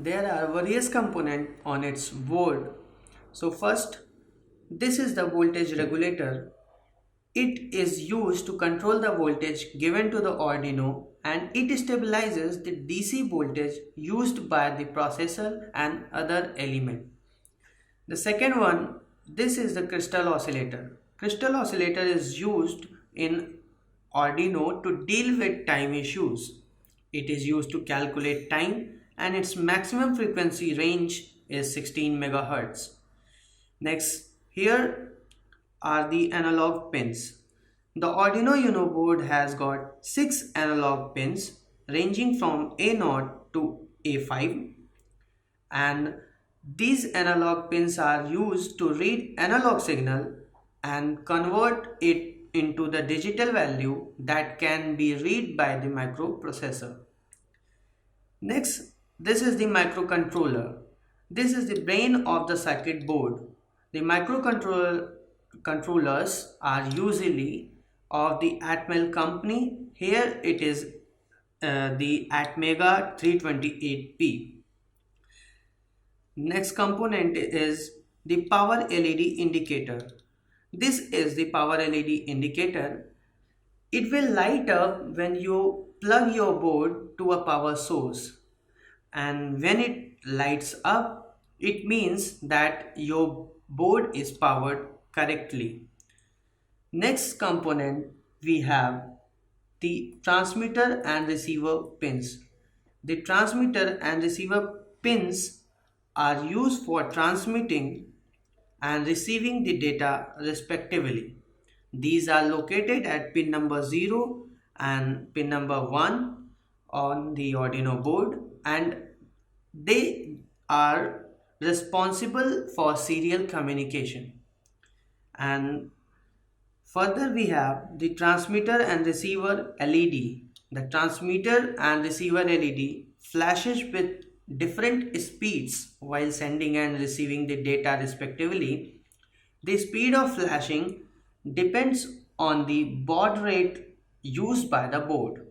There are various components on its board. So first, this is the voltage regulator. It is used to control the voltage given to the Arduino, and it stabilizes the DC voltage used by the processor and other element. The second one, this is the crystal oscillator. Crystal oscillator is used in Arduino to deal with time issues. It is used to calculate time and its maximum frequency range is 16 megahertz. Next, here are the analog pins. The Arduino Uno board has got 6 analog pins ranging from A0 to A5, and these analog pins are used to read analog signal and convert it into the digital value that can be read by the microprocessor. Next, this is the microcontroller. This is the brain of the circuit board. The controllers are usually of the Atmel company. Here it is the Atmega 328P. Next component is the power LED indicator. This is the power LED indicator. It will light up when you plug your board to a power source, and when it lights up, it means that your board is powered correctly. Next component, we have the transmitter and receiver pins. The transmitter and receiver pins are used for transmitting and receiving the data respectively. These are located at pin number 0 and pin number 1 on the Arduino board, and they are responsible for serial communication. And further, we have the transmitter and receiver LED. The transmitter and receiver LED flashes with different speeds while sending and receiving the data respectively. The speed of flashing depends on the baud rate used by the board.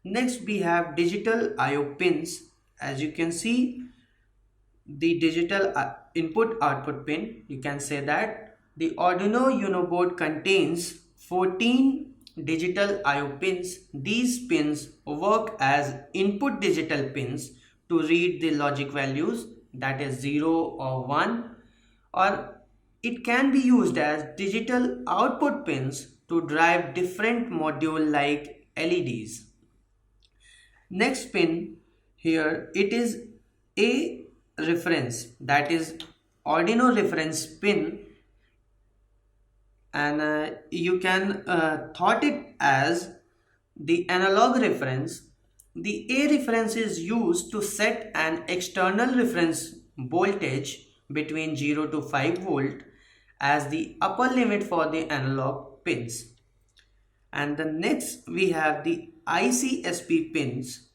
Next, we have digital I/O pins. As you can see, the digital input output pin, you can say that the Arduino Uno board contains 14 digital I/O pins. These pins work as input digital pins to read the logic values, that is 0 or 1, or it can be used as digital output pins to drive different module like LEDs. Next pin here, it is a reference, that is Arduino reference pin, and you can thought it as the analog reference. The A reference is used to set an external reference voltage between 0 to 5 volt as the upper limit for the analog pins. And the next, we have the ICSP pins.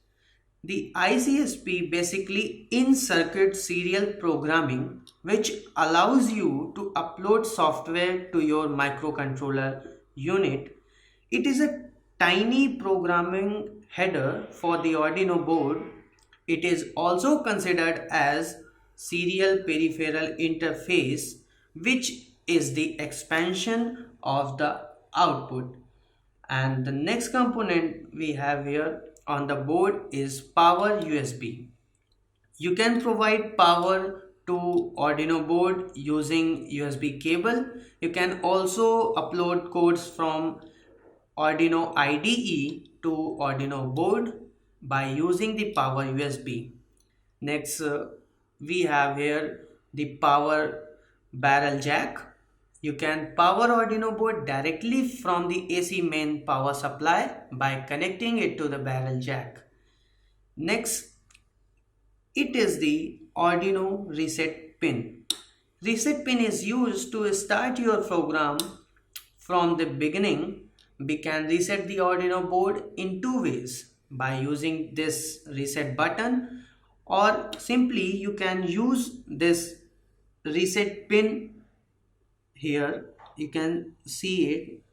The ICSP basically in-circuit serial programming, which allows you to upload software to your microcontroller unit. It is a tiny programming header for the Arduino board. It is also considered as serial peripheral interface, which is the expansion of the output. And the next component we have here on the board is power USB. You can provide power to Arduino board using USB cable. You can also upload codes from Arduino IDE to Arduino board by using the power USB. Next, we have here the power barrel jack. You can power Arduino board directly from the AC main power supply by connecting it to the barrel jack. Next, it is the Arduino reset pin. Reset pin is used to start your program from the beginning. We can reset the Arduino board in two ways, by using this reset button, or simply you can use this reset pin. Here you can see it.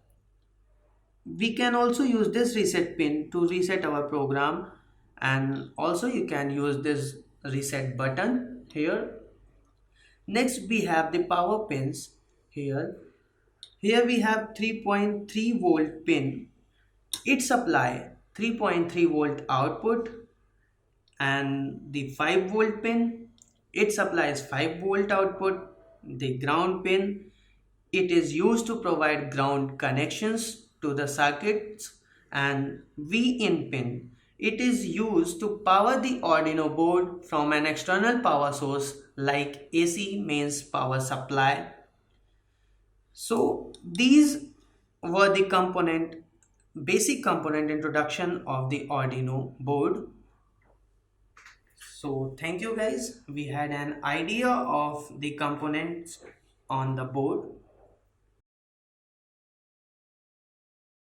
We can also use this reset pin to reset our program, and also you can use this reset button here. Next we have the power pins here. Here we have 3.3 volt pin. It supply 3.3 volt output, and the 5 volt pin, it supplies 5 volt output. The ground pin, it is used to provide ground connections to the circuits, and V-in pin, it is used to power the Arduino board from an external power source like AC mains power supply. So these were the basic component introduction of the Arduino board. So thank you guys. We had an idea of the components on the board.